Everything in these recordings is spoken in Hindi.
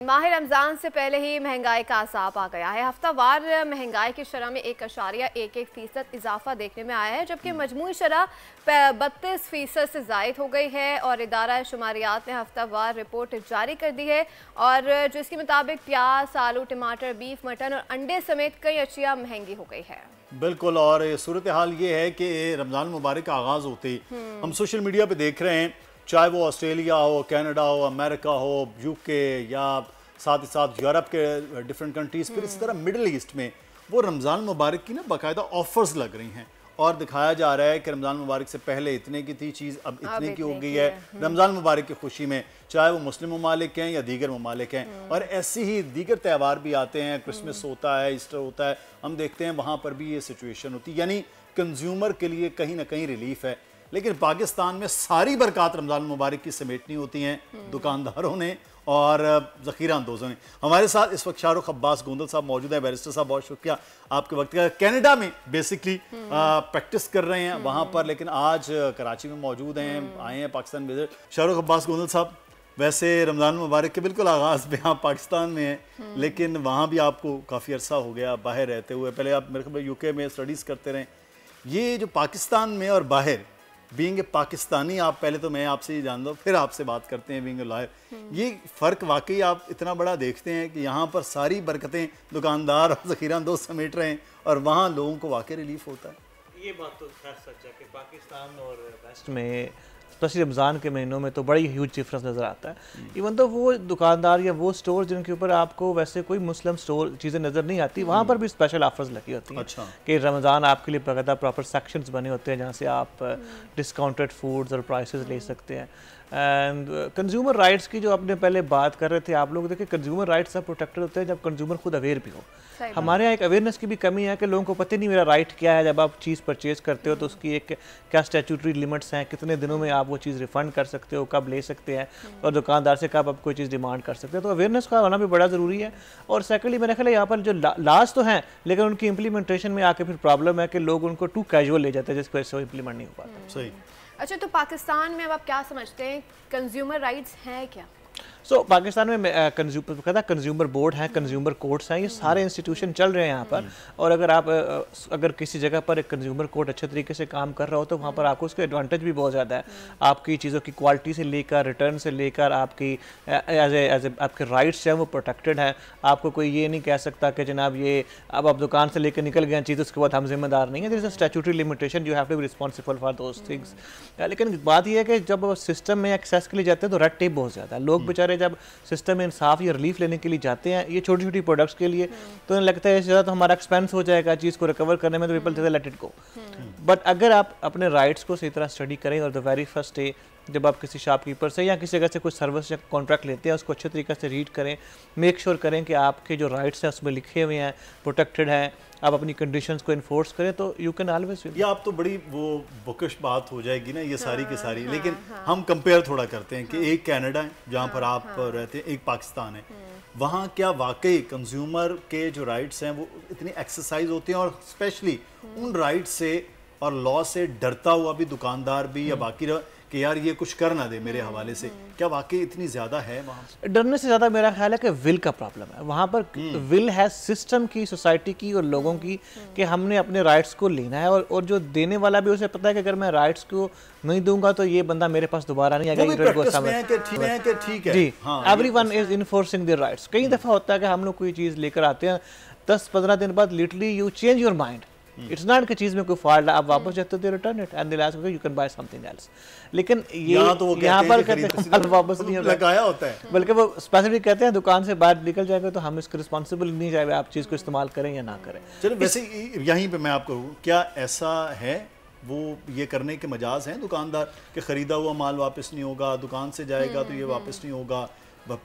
माह रमज़ान से पहले ही महंगाई का असाप आ गया है। हफ्तावार महंगाई की शरह में 1.11% इजाफा देखने में आया है, जबकि मजमूई शरह 32% से जायद हो गई है। और इदारा शुमारियात ने हफ्तावार रिपोर्ट जारी कर दी है और जो इसके मुताबिक प्याज, आलू, टमाटर, बीफ, मटन और अंडे समेत कई अशिया महंगी हो गई है। बिल्कुल। और सूरत हाल ये है कि रमज़ान मुबारक का आगाज़ होते ही हम सोशल मीडिया पे देख रहे हैं, चाहे वो ऑस्ट्रेलिया हो, कनाडा हो, अमेरिका हो, यूके या साथ ही साथ यूरोप के डिफरेंट कंट्रीज़, फिर इसी तरह मिडल ईस्ट में वो रमज़ान मुबारक की ना बाकायदा ऑफर्स लग रही हैं और दिखाया जा रहा है कि रमज़ान मुबारक से पहले इतने की थी चीज़, अब इतने की हो गई है रमज़ान मुबारक की खुशी में, चाहे वो मुस्लिम ममालिक हैं या दीगर ममालिक हैं। और ऐसे ही दीगर त्यौहार भी आते हैं, क्रिसमस होता है, ईस्टर होता है, हम देखते हैं वहाँ पर भी ये सिचुएशन होती है, यानी कंज्यूमर के लिए कहीं ना कहीं रिलीफ है। लेकिन पाकिस्तान में सारी बरकत रमज़ान मुबारक की समेटनी होती हैं दुकानदारों ने और ज़ख़ीरा अंदोज़ों ने। हमारे साथ इस वक्त शाहरुख अब्बास गोंदल साहब मौजूद हैं। बैरिस्टर साहब, बहुत शुक्रिया आपके वक्त का। कनाडा में बेसिकली प्रैक्टिस कर रहे हैं वहाँ पर, लेकिन आज कराची में मौजूद हैं, आए हैं पाकिस्तान विजिट। शाहरुख अब्बास गोंदल साहब, वैसे रमज़ान मुबारक के बिल्कुल आगाज़ में आप पाकिस्तान में हैं, लेकिन वहाँ भी आपको काफ़ी अरसा हो गया बाहर रहते हुए। पहले आप मेरे ख्याल यूके में स्टडीज़ करते रहे। ये जो पाकिस्तान में और बाहर बीइंग ए पाकिस्तानी, आप पहले तो मैं आपसे ही जान दो, फिर आपसे बात करते हैं बीइंग ए लॉयर, ये फ़र्क वाकई आप इतना बड़ा देखते हैं कि यहाँ पर सारी बरकतें दुकानदार और ज़ख़ीरा अंदोज़ समेट रहे हैं और वहाँ लोगों को वाकई रिलीफ होता है? ये बात तो खैर सच है कि पाकिस्तान और वेस्ट में स्पेशली रमज़ान के महीनों में तो बड़ी ह्यूज डिफरेंस नज़र आता है। इवन तो वो दुकानदार या वो स्टोर जिनके ऊपर आपको वैसे कोई मुस्लिम स्टोर चीज़ें नज़र नहीं आती, वहाँ पर भी स्पेशल ऑफर्स लगी होती हैं। अच्छा। कि रमज़ान आपके लिए बाकायदा प्रॉपर सेक्शंस बने होते हैं जहाँ से आप डिस्काउंटेड फूड्स और प्राइसेस ले सकते हैं। एंड कंज्यूमर राइट्स की जो आपने पहले बात कर रहे थे आप लोग, देखिए कंज्यूमर राइट्स सब प्रोटेक्टेड होते हैं जब कंज्यूमर खुद अवेयर भी हो। हमारे यहाँ एक अवेयरनेस की भी कमी है कि लोगों को पता नहीं मेरा राइट क्या है। जब आप चीज़ परचेज करते हो तो उसकी एक क्या स्टैट्यूटरी लिमिट्स हैं, कितने दिनों में आप वो चीज़ रिफंड कर सकते हो, कब ले सकते हैं और दुकानदार से कब आप कोई चीज़ डिमांड कर सकते हैं। तो अवेयरनेस का होना भी बड़ा ज़रूरी है। और सेकेंडली मेरे ख्याल है यहाँ पर जो लाज तो हैं, लेकिन उनकी इंप्लीमेंटेशन में आके फिर प्रॉब्लम है कि लोग उनको टू कैजुअल ले जाते हैं, जिसकी वजह से वो इम्प्लीमेंट नहीं हो पाता। सही। अच्छा, तो पाकिस्तान में अब आप क्या समझते हैं, कंज्यूमर राइट्स हैं क्या? पाकिस्तान में कंज्यूमर बोर्ड है, कंज्यूमर कोर्ट्स हैं, ये सारे इंस्टीट्यूशन चल रहे हैं यहाँ पर। और अगर किसी जगह पर एक कंज्यूमर कोर्ट अच्छे तरीके से काम कर रहा हो तो वहाँ पर आपको उसके एडवांटेज भी बहुत ज़्यादा है। आपकी चीज़ों की क्वालिटी से लेकर, रिटर्न से लेकर, आपकी एज आपके राइट्स हैं वो प्रोटेक्टेड हैं। आपको कोई ये नहीं कह सकता कि जनाब ये अब आप दुकान से लेकर निकल गए चीज़, उसके बाद हम जिम्मेदार नहीं है। There is a statutory limitation, you have to be responsible for those things. लेकिन बात यह है कि जब सिस्टम में एक्सेस के लिए जाते हैं तो रेड टेप बहुत ज़्यादा है। लोग बेचारे जब सिस्टम में इंसाफ या रिलीफ लेने के लिए जाते हैं ये छोटी छोटी प्रोडक्ट्स के लिए, तो उन्हें लगता है इससे ज़्यादा तो हमारा एक्सपेंस हो जाएगा चीज़ को रिकवर करने में, तो पीपल से लेट इट गो। बट अगर आप अपने राइट्स को सही तरह स्टडी करें और द वेरी फर्स्ट डे जब आप किसी शॉपकीपर से या किसी जगह से कोई सर्विस या कॉन्ट्रैक्ट लेते हैं उसको अच्छे तरीके से रीड करें, मेक श्योर करें कि आपके जो राइट्स हैं उसमें लिखे हुए हैं, प्रोटेक्टेड हैं, आप अपनी कंडीशंस को इन्फोर्स करें तो यू कैन ऑलवेज विन। ये आप तो बड़ी वो बुकिश बात हो जाएगी ना ये सारी की सारी। लेकिन हम कंपेयर थोड़ा करते हैं कि एक कनाडा है जहाँ पर आप रहते हैं, एक पाकिस्तान है। वहाँ क्या वाकई कंज्यूमर के जो राइट्स हैं वो इतनी एक्सरसाइज होते हैं, और स्पेशली उन राइट्स से और लॉ से डरता हुआ भी दुकानदार भी या बाकी कि यार ये कुछ कर ना दे मेरे हवाले से, क्या वाकई इतनी ज़्यादा है वहाँ? डरने से ज़्यादा मेरा ख्याल है कि विल का प्रॉब्लम है वहाँ पर। विल है सिस्टम की, सोसाइटी की और लोगों की कि हमने अपने राइट्स को लेना है। और जो देने वाला भी उसे पता है कि अगर मैं राइट्स को नहीं दूंगा तो ये बंदा मेरे पास दोबारा नहीं आएगा। ठीक है जी, everyone is enforcing their rights. कई दफ़ा होता है कि हम लोग कोई चीज़ लेकर आते हैं, 10-15 दिन बाद literally you change your mind. It's not कि चीज़ में कोई फॉल्ट है, आप वापस जाते हो return it and they ask you can buy something else. लेकिन ये यहाँ पर कहते हैं वापस नहीं लगाया होता है, बल्कि वो स्पेसिफिक कहते हैं दुकान से बाहर निकल जाएगा तो हम इसके रिस्पॉन्सिबल नहीं, चाहे आप चीज़ को इस्तेमाल करें या ना करें। चलो वैसे यहीं पे मैं आपको क्या ऐसा है वो ये करने के मजाज हैं दुकानदार कि ख़रीदा हुआ माल वापस नहीं होगा, दुकान से जाएगा तो ये वापस नहीं होगा?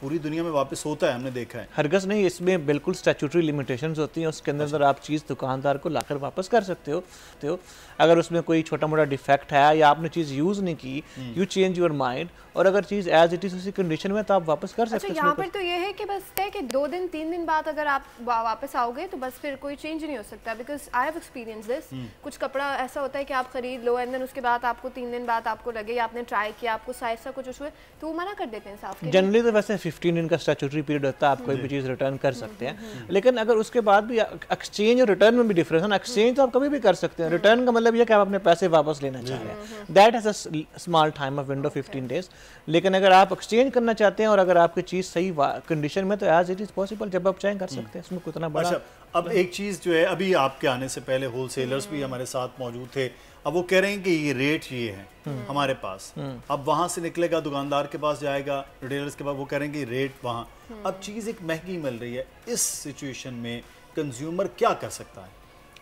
पूरी दुनिया में वापस होता है, हमने देखा है। हरगज़ नहीं, इसमें बिल्कुल स्टैट्यूटरी लिमिटेशंस होती हैं। उसके अंदर आप चीज़ दुकानदार को लाकर वापस कर सकते हो। अगर उसमें कोई छोटा मोटा डिफेक्ट है या आपने चीज़ यूज़ नहीं की, यू चेंज योर माइंड, और अगर चीज़ एज इट इज़ उसी कंडीशन में तो आप वापस कर सकते हो। यहाँ पर तो ये है कि बस है कि 2 दिन 3 दिन बाद अगर आप वापस आओगे तो बस फिर कोई चेंज नहीं हो सकता। Because I have experience this. कुछ कपड़ा ऐसा होता है कि आप खरीद लो एंड देन उसके बाद आपको 3 दिन बाद आपको लगे, आपने ट्राई किया, आपको साइज सा कुछ हुए तो वो मना कर देते हैं साफ। जनरली तो वैसे से 15 दिन का स्टैट्यूटरी पीरियड होता है, आप कोई भी चीज़ रिटर्न कर सकते हैं। लेकिन अगर उसके बाद भी एक्सचेंज और रिटर्न में भी डिफरेंस है ना, एक्सचेंज तो आप कभी भी कर सकते हैं, रिटर्न का मतलब ये कि आप अपने पैसे वापस लेना चाह रहे हैं, that has a small time of window 15 days. लेकिन अगर आप एक्सचेंज करना चाहते हैं और अगर आपकी चीज़ सही कंडीशन में, तो एज इट इज़ पॉसिबल, जब आप चाहें कर सकते हैं, इसमें कितना बड़ा। अच्छा, अब एक चीज़ जो है, अभी आपके आने से पहले होलसेलर्स भी हमारे साथ मौजूद थे, अब वो कह रहे हैं कि ये रेट ये है हमारे पास, अब वहाँ से निकलेगा दुकानदार के पास जाएगा, रिटेलर्स के पास, वो कह रहे हैं कि रेट वहाँ, अब चीज़ एक महंगी मिल रही है, इस सिचुएशन में कंज्यूमर क्या कर सकता है?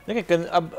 देखिए अब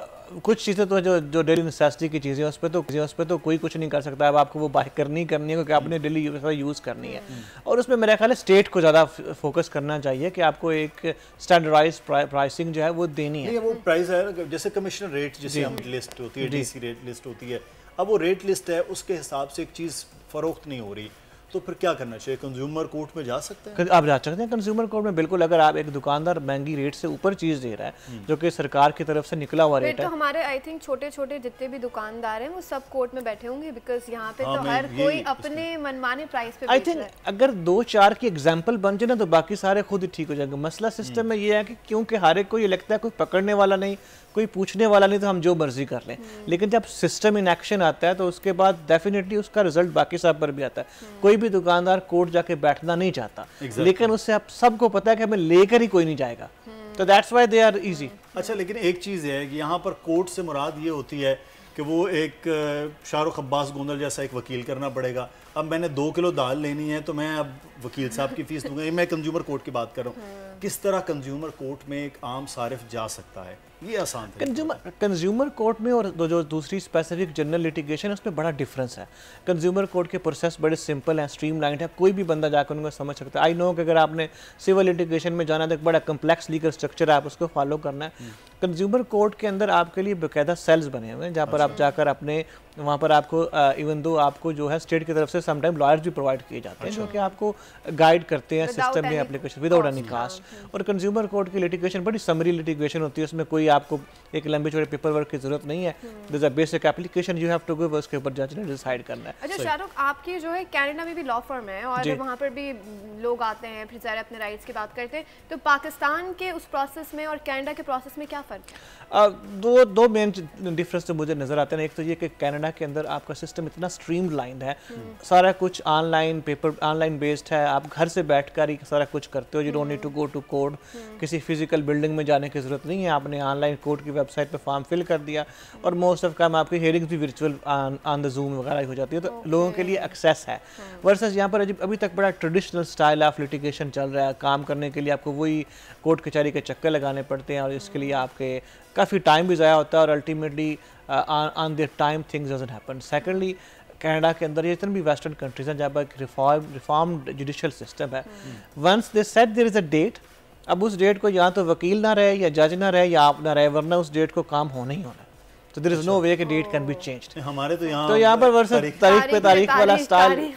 कुछ चीज़ें तो जो डेली नेसेसिटी की चीज़ें उस पर तो कोई कुछ नहीं कर सकता। अब आपको वो बाय करनी है क्योंकि आपने डेली यूज़ करनी है, और उसमें मेरा ख्याल है स्टेट को ज़्यादा फोकस करना चाहिए कि आपको एक स्टैंडर्डाइज प्राइसिंग जो है वो देनी है। वो प्राइस है, जैसे कमिश्नर रेट जिसे हम लिस्ट होती है, डीसी रेट लिस्ट होती है, अब वो रेट लिस्ट है, उसके हिसाब से एक चीज़ फरोख्त नहीं हो रही, तो फिर क्या करना चाहिए? कंज्यूमर कोर्ट में जा सकते हैं? आप जा सकते हैं कंज्यूमर कोर्ट में, बिल्कुल। अगर आप एक दुकानदार महंगी रेट से ऊपर चीज़ दे रहा है जो कि सरकार की तरफ से निकला हुआ रेट है, तो हमारे आई थिंक छोटे छोटे जितने भी दुकानदार हैं वो सब कोर्ट में बैठे होंगे, बिकॉज यहाँ पे तो हर कोई अपने मनमाने प्राइस पे आई थिंक अगर 2-4 की एग्जाम्पल बन जाए ना तो बाकी सारे खुद ही ठीक हो जाएंगे। मसला सिस्टम में ये है कि क्योंकि हर एक को ये लगता है कोई पकड़ने वाला नहीं, कोई पूछने वाला नहीं, तो हम जो मर्जी कर लें। लेकिन जब सिस्टम इन एक्शन आता है तो उसके बाद डेफिनेटली उसका रिजल्ट बाकी सब पर भी आता है। कोई भी दुकानदार कोर्ट जाके बैठना नहीं चाहता, लेकिन उससे आप सबको पता है कि हमें लेकर ही कोई नहीं जाएगा, तो that's why they are easy. अच्छा, लेकिन एक चीज़ है कि यहाँ पर कोर्ट से मुराद ये होती है कि वो एक शाहरुख अब्बास गोंदल जैसा एक वकील करना पड़ेगा। अब मैंने 2 किलो दाल लेनी है तो मैं अब वकील साहब की फीस दूंगा। ये मैं कंज्यूमर कोर्ट की बात कर रहा हूँ। किस तरह कंज्यूमर कोर्ट में एक आम सारिफ जा सकता है? ये आसान है। कंज्यूमर कोर्ट में और जो दूसरी स्पेसिफिक जनरल लिटिगेशन है उसमें बड़ा डिफरेंस है। कंज्यूमर कोर्ट के प्रोसेस बड़े सिंपल हैं, स्ट्रीमलाइंड है, कोई भी बंदा जाकर उनको समझ सकता है। आई नो कि अगर आपने सिविल लिटिगेशन में जाना है तो एक बड़ा कम्प्लेक्स लीगल स्ट्रक्चर है, आप उसको फॉलो करना है। कंज्यूमर कोर्ट के अंदर आपके लिए बाकायदा सेल्स बने हुए हैं जहाँ पर आप जाकर अपने वहाँ पर आपको इवन दो आपको जो है स्टेट की तरफ से समटाइम लॉयर्स भी प्रोवाइड किए जाते हैं जो कि आपको गाइड करते हैं सिस्टम में एप्लीकेशन विदाउट एनी कास्ट। और कंज्यूमर कोर्ट की लिटिगेशन बड़ी समरी लिटिगेशन होती है, उसमें कोई आपको एक लंबे चौड़े पेपर वर्क की जरूरत नहीं है। There is a basic application you have to give, उसके ऊपर जज ने डिसाइड करना है। अच्छा शाहरुख, आपकी जो है कनाडा में भी लॉ फर्म है और वहाँ पर भी लोग आते हैं, फिर सारे अपने राइट्स की बात करते हैं, तो पाकिस्तान के उस प्रोसेस में और कनाडा के प्रोसेस में क्या फ़र्क है? दो मेन डिफरेंस तो मुझे नज़र आते हैं। एक तो ये कि कनाडा के अंदर आपका सिस्टम इतना स्ट्रीमलाइंड है, सारा कुछ ऑनलाइन पेपर ऑनलाइन बेस्ड है, आप घर से बैठकर ही सारा कुछ करते हो। You don't need to go to court, किसी फिजिकल बिल्डिंग में जाने की जरूरत नहीं है, आपने ऑनलाइन कोर्ट की वेबसाइट पे फॉर्म फिल कर दिया और मोस्ट ऑफ काम आपकी हियरिंग्स भी वर्चुअल ऑन द जूम वगैरह हो जाती है, तो लोगों के लिए एक्सेस है। वर्सेस यहाँ पर अभी तक बड़ा ट्रेडिशनल स्टाइल ऑफ लिटिगेशन चल रहा है। काम करने के लिए आपको वही कोर्ट कचहरी के चक्कर लगाने पड़ते हैं और इसके लिए आपके काफ़ी टाइम भी ज़ाया होता है और ultimately on their time things doesn't happen. Secondly Canada के अंदर जितने भी वेस्टर्न कंट्रीज हैं जहाँ पर एक रिफॉर्म्ड जुडिशल सिस्टम है, once they set there is a date, अब उस डेट को या तो वकील ना रहे या जज ना रहे या आप ना रहे, वरना उस डेट को काम होना ही होना है। तो देयर इज नो वे कि डेट कैन बी चेंज्ड। हमारे तो यहाँ पर वर्सेस तारीख वाला स्टाइल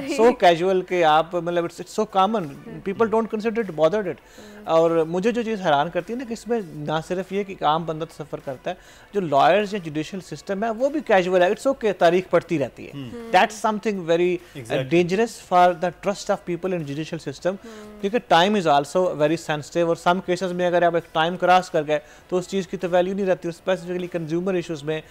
सो कैजुअल कि आप मतलब it's so common, people don't consider it, bothered it. और मुझे जो चीज़ हैरान करती है ना कि इसमें ना सिर्फ ये कि आम बंदा तो सफ़र करता है, जो लॉयर्स या जुडिशल सिस्टम है वो भी कैजुअल है, इट्स ओके, तारीख पढ़ती रहती है। That's something very dangerous for the trust of people in judicial system, क्योंकि time is also very sensitive और सम केसेस में अगर आप एक टाइम क्रॉस कर गए तो उस चीज़ की तो वैल्यू नहीं रहती। स्पेसिफिकली कंज्यूमर इशूज़ में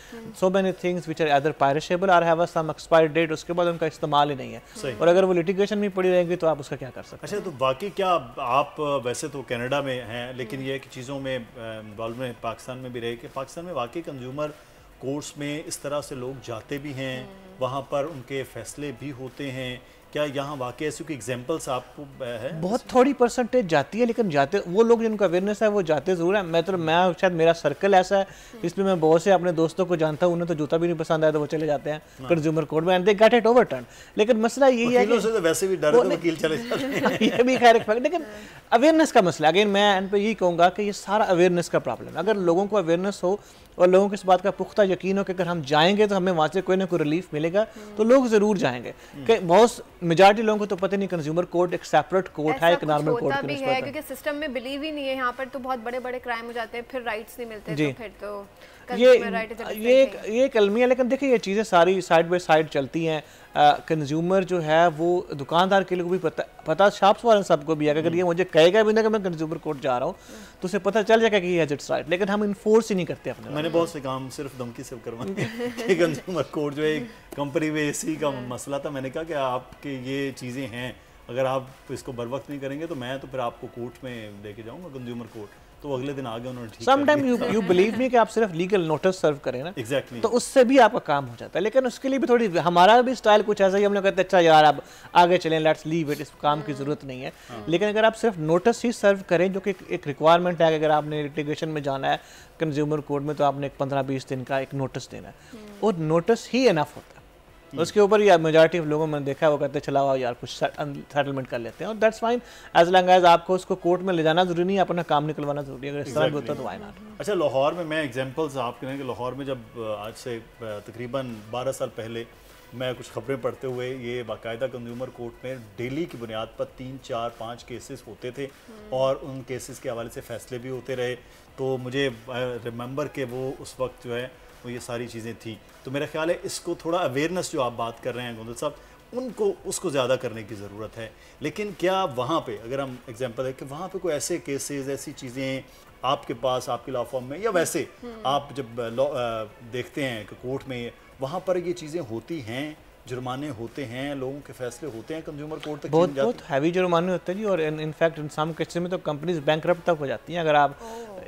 so many things which are other perishable और हैव सम एक्सपायरी डेट, उसके बाद उनका इस्तेमाल ही नहीं है, और अगर वो लिटिगेशन में पड़ी रहेंगी तो आप उसका क्या कर सकते हैं। अच्छा, तो बाकी क्या आप वैसे तो कनाडा में हैं, लेकिन ये कि चीज़ों में इन्वॉल्व में पाकिस्तान में भी रहे कि पाकिस्तान में वाकई कंज्यूमर कोर्ट्स में इस तरह से लोग जाते भी हैं, वहाँ पर उनके फैसले भी होते हैं, क्या यहाँ वाकई ऐसी कोई एग्जांपल्स आपको है? बहुत थोड़ी परसेंटेज जाती है, लेकिन जाते वो लोग जिनको अवेयरनेस है वो जाते ज़रूर है। मैं शायद मेरा सर्कल ऐसा है इसमें मैं बहुत से अपने दोस्तों को जानता हूँ, उन्हें तो जूता भी नहीं पसंद आया तो वो चले जाते हैं कंज्यूमर कोर्ट में and they get it overturn. लेकिन मसला यही है कि तो वैसे भी डर वकील चले जाते हैं ये भी खैर एक, लेकिन अवेयरनेस का मसला, अगेन मैं एंड पे यही कहूँगा कि ये सारा अवेयरनेस का प्रॉब्लम है। अगर लोगों को अवेयरनेस हो और लोगों को इस बात का पुख्ता यकीन हो कि अगर हम जाएंगे तो हमें वहाँ से कोई ना कोई रिलीफ मिलेगा, तो लोग ज़रूर जाएंगे। कि बहुत मेजॉरिटी लोगों को तो पता नहीं कंज्यूमर कोर्ट एक सेपरेट कोर्ट है, एक नॉर्मल कोर्ट भी है, क्योंकि सिस्टम में बिलीव ही नहीं है यहाँ पर, तो बहुत बड़े बड़े क्राइम हो जाते हैं, फिर राइट्स नहीं मिलते, तो फिर तो ये एक अलमी है। लेकिन देखिए ये चीज़ें सारी साइड बाई साइड चलती हैं। कंज्यूमर जो है वो दुकानदार के लिए भी पता शॉप्स वाले सबको भी है, अगर ये मुझे कहेगा भी ना कि मैं कंज्यूमर कोर्ट जा रहा हूँ तो उसे पता चल जाएगा कि ये इट्स राइट, लेकिन हम इन्फोर्स ही नहीं करते अपने। मैंने बहुत से काम सिर्फ धमकी से करवाए कि कंज्यूमर कोर्ट जो है कंपनी में इसी का मसला था। मैंने कहा कि आपके ये चीज़ें हैं, अगर आप इसको बर वक्त नहीं करेंगे तो मैं तो फिर आपको कोर्ट में लेके जाऊँगा, कंज्यूमर कोर्ट। तो अगले दिन आ गए उन्होंने, ठीक है। समटाइम यू बिलीव मी कि आप सिर्फ लीगल नोटिस सर्व करें ना, एग्जैक्टली तो उससे भी आपका काम हो जाता है। लेकिन उसके लिए भी थोड़ी, हमारा भी स्टाइल कुछ ऐसा ही, हम लोग कहते हैं अच्छा यार आप आगे चलें, लेट्स लीव इट, इस काम की ज़रूरत नहीं है। लेकिन अगर आप सिर्फ नोटिस ही सर्व करें, जो कि एक रिक्वायरमेंट है, अगर आपने लिटिगेशन में जाना है कंज्यूमर कोर्ट में, तो आपने 15-20 दिन का एक नोटिस देना है, और नोटिस ही इनफ होता है। उसके ऊपर या मेजॉरिटी ऑफ लोगों में देखा है वो कहते हैं चलाओ यार कुछ सेटलमेंट कर लेते हैं, और that's fine as long as आपको उसको कोर्ट में ले जाना जरूरी नहीं है, अपना काम निकलवाना जरूरी है। अगर इस तरह भी होता है तो व्हाई नॉट। अच्छा, लाहौर में मैं एग्जांपल्स आप कहें कि लाहौर में जब आज से तकरीबन 12 साल पहले मैं कुछ खबरें पढ़ते हुए, ये बाकायदा कंज्यूमर कोर्ट में डेली की बुनियाद पर 3, 4, 5 केसेस होते थे, और उन केसेस के हवाले से फैसले भी होते रहे। तो मुझे रिमेंबर कि वो उस वक्त जो है वो ये सारी चीज़ें थी। तो मेरा ख्याल है इसको थोड़ा अवेयरनेस जो आप बात कर रहे हैं गोंदल साहब, उनको उसको ज़्यादा करने की ज़रूरत है। लेकिन क्या वहाँ पे अगर हम एग्जांपल है कि वहाँ पे कोई ऐसे केसेस, ऐसी चीज़ें आपके पास, आपके लॉ फॉर्म में, या वैसे आप जब देखते हैं कि कोर्ट में वहाँ पर ये चीज़ें होती हैं, जुर्माने होते हैं, लोगों के फैसले होते हैं, कंज्यूमर कोर्ट तक बहुत हैवी जुर्माने होते हैं जी, और इनफैक्ट इन सम केसेस में तो कंपनीज बैंकरप्ट तक हो जाती हैं। अगर आप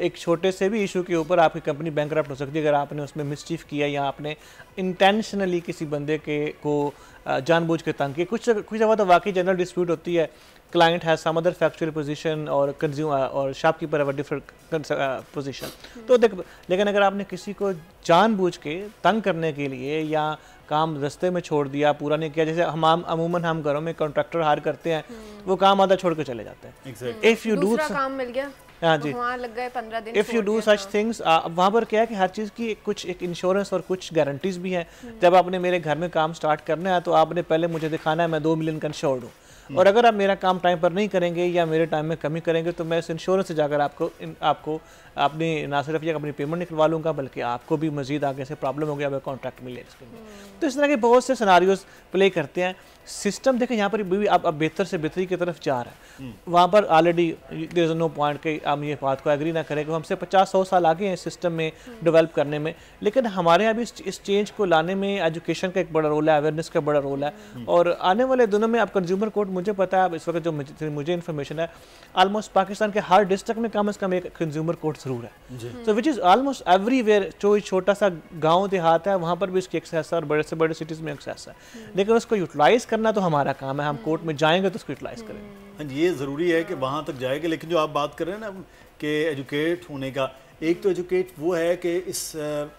एक छोटे से भी इशू के ऊपर आपकी कंपनी बैंकरप्ट हो सकती है, अगर आपने उसमें मिसचीफ किया या आपने इंटेंशनली किसी बंदे को जानबूझ के तंग किया। कुछ दफ़ा तो वाकई जनरल डिस्प्यूट होती है, client has some other factual position और कंज्यूमर और shopkeeper have a different position. तो देख, लेकिन अगर आपने किसी को जानबूझ के तंग करने के लिए या काम रास्ते में छोड़ दिया, पूरा नहीं किया, जैसे हम अमूमन हम घरों में कॉन्ट्रैक्टर हायर करते हैं, वो काम आधा छोड़ के चले जाते हैं। इफ यू डू काम मिल गया, हाँ जी, वहाँ लग गए 15 दिन। If you do such things, वहाँ पर क्या है कि हर चीज़ की कुछ एक इंश्योरेंस और कुछ गारंटीज भी हैं। जब आपने मेरे घर में काम स्टार्ट करना है तो आपने पहले मुझे दिखाना है मैं 2 मिलियन का इंश्योर्ड हूँ, और अगर आप मेरा काम टाइम पर नहीं करेंगे या मेरे टाइम में कमी करेंगे तो मैं इस इंश्योरेंस से जाकर आपको अपनी ना सिर्फ ये अपनी पेमेंट निकलवा लूँगा, बल्कि आपको भी मजीद आगे से प्रॉब्लम हो गया अगर कॉन्ट्रैक्ट मिले इसके लिए। तो इस तरह के बहुत से सिनारियोज प्ले करते हैं। सिस्टम देखें यहाँ पर भी आप बेहतर से बेहतरी की तरफ जा रहा है। वहाँ पर already there is no point कि हम ये बात को एग्री ना करें कि हमसे 50-100 साल आगे हैं सिस्टम में डेवलप करने में, लेकिन हमारे यहाँ भी इस चेंज को लाने में एजुकेशन का एक बड़ा रोल है, अवेयरनेस का बड़ा रोल है। और आने वाले दिनों में अब कंज्यूमर कोर्ट, मुझे पता है इस वक्त जो मुझे इन्फॉर्मेशन है, ऑलमोस्ट पाकिस्तान के हर डिस्ट्रिक्ट में कम से कम एक कंज्यूमर कोर्ट ज़रूर है। तो विच इज़ ऑलमोस्ट एवरीवेयर। जो छोटा सा गाँव देहात है वहाँ पर भी इसकी एक्सेस है, और बड़े से बड़े सिटीज़ में एक्सेस है, लेकिन उसको यूटिलाइज़ करना तो हमारा काम है। हम कोर्ट में जाएंगे तो उसको यूटिलाइज करेंगे। हाँ, ये ज़रूरी है कि वहाँ तक जाएगा। लेकिन जो आप बात कर रहे हैं ना कि एजुकेट होने का, एक तो एजुकेट वो है कि इस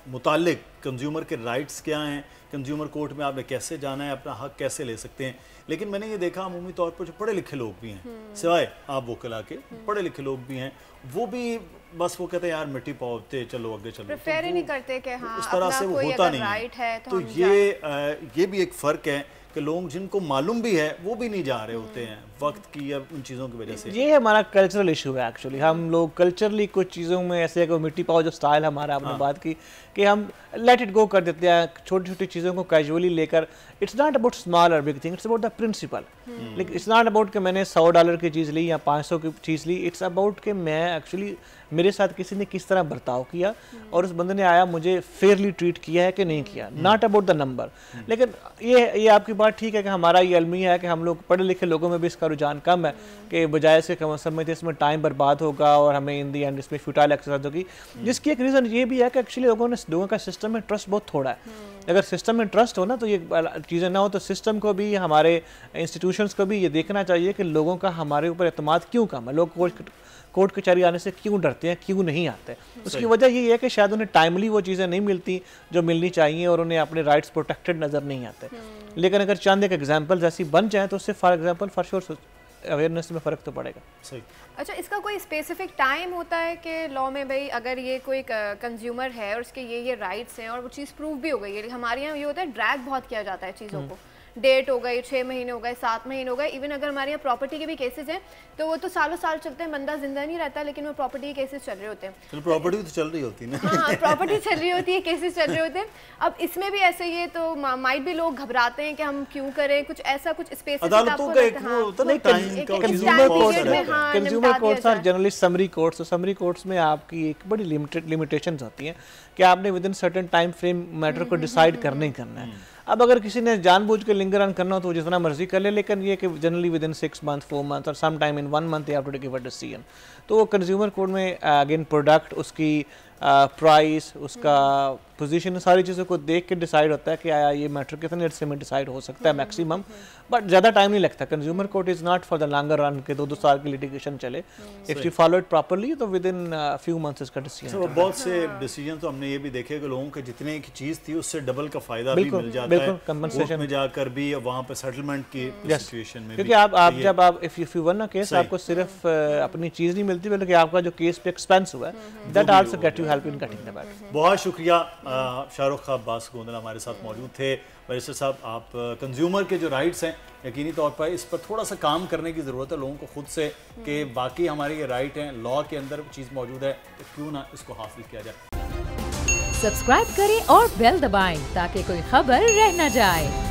मुतालिक कंज्यूमर के राइट्स क्या हैं, कंज्यूमर कोर्ट में आपने कैसे जाना है, अपना हक कैसे ले सकते हैं। लेकिन मैंने ये देखा अमूमी तौर पर जो पढ़े लिखे लोग भी हैं, सिवाय आप वो कला के पढ़े लिखे लोग भी हैं, वो भी बस वो कहते हैं यार मिट्टी पाओते चलो आगे चलो, प्रेफर ही नहीं करते कि हाँ उस तरह से वो होता नहीं है। तो ये भी एक फ़र्क है कि लोग जिनको मालूम भी है वो भी नहीं जा रहे होते हैं वक्त की या उन चीज़ों की वजह से। ये हमारा कल्चरल इशू है एक्चुअली। हम लोग कल्चरली कुछ चीज़ों में ऐसे को मिट्टी पाओ जो स्टाइल हमारा, आपने बात की कि हम लेट इट गो कर देते हैं, छोटी छोटी चीज़ों को कैजुअली लेकर। इट्स नॉट अबाउट स्मॉल और big thing, it's about the principle. लेकिन इट्स नॉट अबाउट कि मैंने $100 की चीज़ ली या 500 की चीज़ ली। इट्स अबाउट कि मैं एक्चुअली मेरे साथ किसी ने किस तरह बर्ताव किया और उस बंदे ने आया मुझे फेयरली ट्रीट किया है कि नहीं किया, नॉट अबाउट द नंबर। लेकिन ये आपकी बात ठीक है कि हमारा ये अलमिया है कि हम लोग पढ़े लिखे लोगों में भी इसका रुझान कम है कि बजाय से समझते इसमें टाइम बर्बाद होगा और हमें इन दी एंड इसमें फ्यूटाइल एक्सरसाइज होगी। जिसकी एक रीज़न ये भी है कि एक्चुअली लोगों का सिस्टम में ट्रस्ट बहुत थोड़ा है। अगर सिस्टम में ट्रस्ट हो ना तो ये चीज़ें ना हो, तो सिस्टम को भी, हमारे इंस्टीट्यूशंस को भी ये देखना चाहिए कि लोगों का हमारे ऊपर एतमाद क्यों कम है, लोग कोर्ट कचहरी आने से क्यों डरते हैं, क्यों नहीं आते। उसकी वजह ये है कि शायद उन्हें टाइमली वो चीज़ें नहीं मिलती जो मिलनी चाहिए और उन्हें अपने राइट्स प्रोटेक्टेड नज़र नहीं आते। लेकिन अगर चंद एक एग्जांपल्स ऐसी बन जाए तो उससे for example for sure awareness में फ़र्क तो पड़ेगा। सही। अच्छा, इसका कोई स्पेसिफिक टाइम होता है कि लॉ में भाई अगर ये कोई कंज्यूमर है और उसके ये राइट्स हैं और वो चीज़ प्रूव भी हो गई है, हमारे यहाँ ये होता है ड्रैग बहुत किया जाता है चीज़ों को, डेट हो गई, 6 महीने हो गए, 7 महीने हो गए, इवन अगर हमारे यहाँ प्रॉपर्टी के भी केसेस हैं तो वो तो सालों साल चलते हैं, बंदा जिंदा नहीं रहता लेकिन वो प्रॉपर्टी के केसेस चल रहे होते हैं। प्रॉपर्टी तो चल रही होती है ना। हाँ, प्रॉपर्टी चल रही होती है, केसेस चल रहे होते हैं। अब इसमें भी ऐसे ही है तो माइट भी लोग घबराते हैं कि हम क्यों करें, कुछ ऐसा कुछ स्पेसिफिक अदालतों का एक वो होता है ना टाइम का, consumer courts are generally summary courts, summary courts में आपकी एक बड़ी लिमिटेशंस होती हैं कि आपने within certain time frame matter को डिसाइड करना ही करना है। अब अगर किसी ने जानबूझ के लिंगर ऑन करना हो तो जितना मर्जी कर ले, लेकिन ये कि generally within 6 month, 4 month और some time in 1 month you have to give a decision. तो वो कंज्यूमर कोर्ट में अगेन प्रोडक्ट, उसकी प्राइस, उसका पोजीशन, सारी चीज़ों को देख के डिसाइड होता है कि आया ये मैटर कितने अर्से में डिसाइड हो सकता है मैक्सिमम, बट ज़्यादा टाइम नहीं लगता। Consumer court is not for the longer run के 2-2 साल की लिटिगेशन चले। If you follow it properly तो विद इन फ्यू मंथ्स इसका डिसीजन। बहुत से डिसीजन तो हमने ये भी देखे कि लोगों के जितने की चीज़ थी उससे डबल का फायदा भी मिल जाता है, कंपनसेशन में जाकर भी, वहाँ पे सेटलमेंट की सिचुएशन में, क्योंकि आप जब आप if you one a case, आपको सिर्फ अपनी चीज़ नहीं मिलती बल्कि आपका जो केस पे एक्सपेंस हुआ है that also get you help in cutting the matter. बहुत शुक्रिया। शाहरुख अब्बास गोंदल हमारे साथ मौजूद थे। बैरिस्टर साहब, आप कंज्यूमर के जो राइट्स हैं यकीनी तौर पर इस पर थोड़ा सा काम करने की ज़रूरत है लोगों को खुद से कि बाकी हमारे ये राइट हैं, लॉ के अंदर चीज़ मौजूद है तो क्यों ना इसको हासिल किया जाए। सब्सक्राइब करें और बेल दबाएं ताकि कोई खबर रह न जाए।